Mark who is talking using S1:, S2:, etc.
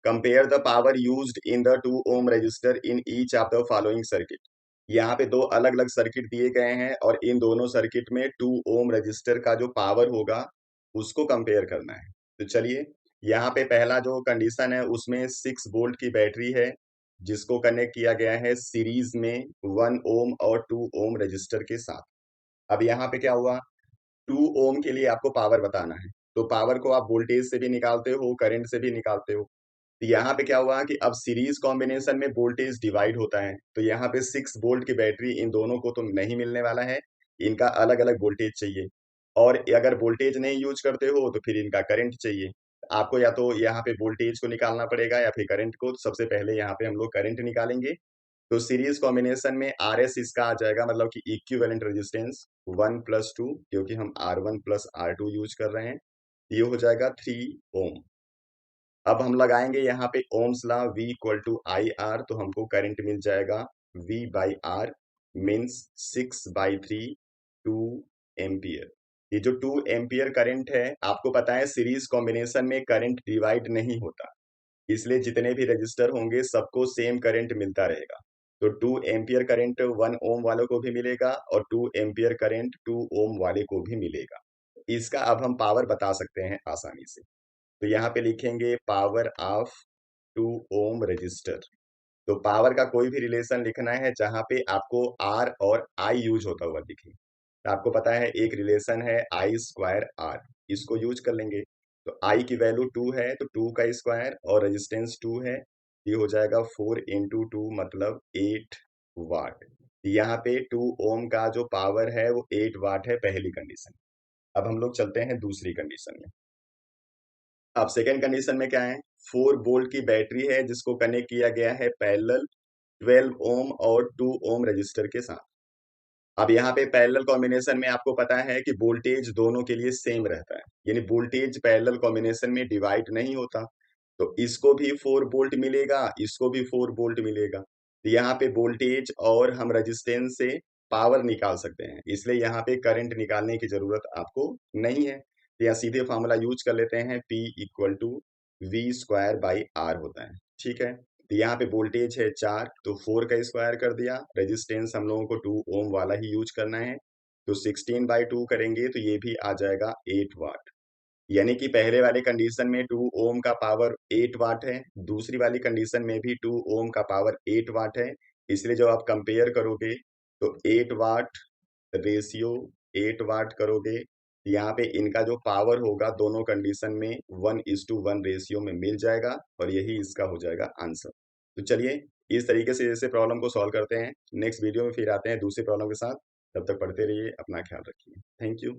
S1: Compare the power used in the 2 ohm resistor in each of the following circuit. यहाँ पे दो अलग अलग सर्किट दिए गए हैं और इन दोनों सर्किट में 2 ओम रजिस्टर का जो पावर होगा उसको कंपेयर करना है। तो चलिए, यहाँ पे पहला जो कंडीशन है उसमें 6 वोल्ट की बैटरी है जिसको कनेक्ट किया गया है सीरीज में 1 ओम और 2 ओम रजिस्टर के साथ। अब यहाँ पे क्या हुआ, 2 ओम के लिए आपको पावर बताना है, तो पावर को आप वोल्टेज से भी निकालते हो, करंट से भी निकालते हो। तो यहाँ पे क्या हुआ कि अब सीरीज कॉम्बिनेशन में वोल्टेज डिवाइड होता है, तो यहाँ पे 6 वोल्ट की बैटरी इन दोनों को तो नहीं मिलने वाला है, इनका अलग अलग वोल्टेज चाहिए। और अगर वोल्टेज नहीं यूज करते हो तो फिर इनका करंट चाहिए। आपको या तो यहाँ पे वोल्टेज को निकालना पड़ेगा या फिर करंट को। तो सबसे पहले यहाँ पे हम लोग करंट निकालेंगे। तो सीरीज कॉम्बिनेशन में आर एस इसका आ जाएगा, मतलब कि इक्विवेलेंट रेजिस्टेंस 1+2, क्योंकि हम R1+R2 यूज कर रहे हैं। ये हो जाएगा 3 ओम। अब हम लगाएंगे यहाँ पे Ohm's law V equal to I R, तो हमको करंट मिल जाएगा V by R means 6/3 2 ampere. ये जो 2 एम्पियर करंट है, आपको पता है सीरीज कॉम्बिनेशन में करंट डिवाइड नहीं होता, इसलिए जितने भी रजिस्टर होंगे सबको सेम करंट मिलता रहेगा। तो 2 एम्पियर करंट 1 ओम वालों को भी मिलेगा और 2 एम्पियर करंट 2 ओम वाले को भी मिलेगा। इसका अब हम पावर बता सकते हैं आसानी से। तो यहाँ पे लिखेंगे पावर ऑफ 2 ओम रजिस्टर। तो पावर का कोई भी रिलेशन लिखना है जहां पे आपको आर और आई यूज होता हुआ दिखे। तो आपको पता है एक रिलेशन है I²R, इसको यूज कर लेंगे। तो आई की वैल्यू 2 है तो 2 का स्क्वायर और रेजिस्टेंस 2 है, ये हो जाएगा 4 × 2 मतलब 8 वाट। यहाँ पे 2 ओम का जो पावर है वो 8 वाट है, पहली कंडीशन। अब हम लोग चलते हैं दूसरी कंडीशन में। अब सेकेंड कंडीशन में क्या है, 4 वोल्ट की बैटरी है जिसको कनेक्ट किया गया है पैरेलल 12 ओम और 2 ओम रजिस्टर के साथ। अब यहाँ पे पैरेलल कॉम्बिनेशन में आपको पता है कि वोल्टेज दोनों के लिए सेम रहता है, यानी वोल्टेज पैरेलल कॉम्बिनेशन में डिवाइड नहीं होता। तो इसको भी 4 वोल्ट मिलेगा, इसको भी 4 वोल्ट मिलेगा। तो यहाँ पे वोल्टेज और हम रेजिस्टेंस से पावर निकाल सकते हैं, इसलिए यहाँ पे करंट निकालने की जरूरत आपको नहीं है। तो यहाँ सीधे फॉर्मूला यूज कर लेते हैं, P इक्वल टू V²/R होता है। ठीक है, तो यहाँ पे वोल्टेज है 4, तो 4 का स्क्वायर कर दिया। रेजिस्टेंस हम लोगों को 2 ओम वाला ही यूज करना है, तो 16/2 करेंगे तो ये भी आ जाएगा 8 वाट। यानी कि पहले वाले कंडीशन में 2 ओम का पावर 8 वाट है, दूसरी वाली कंडीशन में भी 2 ओम का पावर 8 वाट है। इसलिए जब आप कंपेयर करोगे तो 8 वाट रेशियो 8 वाट करोगे, यहाँ पे इनका जो पावर होगा दोनों कंडीशन में 1:1 रेशियो में मिल जाएगा और यही इसका हो जाएगा आंसर। तो चलिए, इस तरीके से जैसे प्रॉब्लम को सॉल्व करते हैं। नेक्स्ट वीडियो में फिर आते हैं दूसरी प्रॉब्लम के साथ। तब तक पढ़ते रहिए, अपना ख्याल रखिए। Thank you.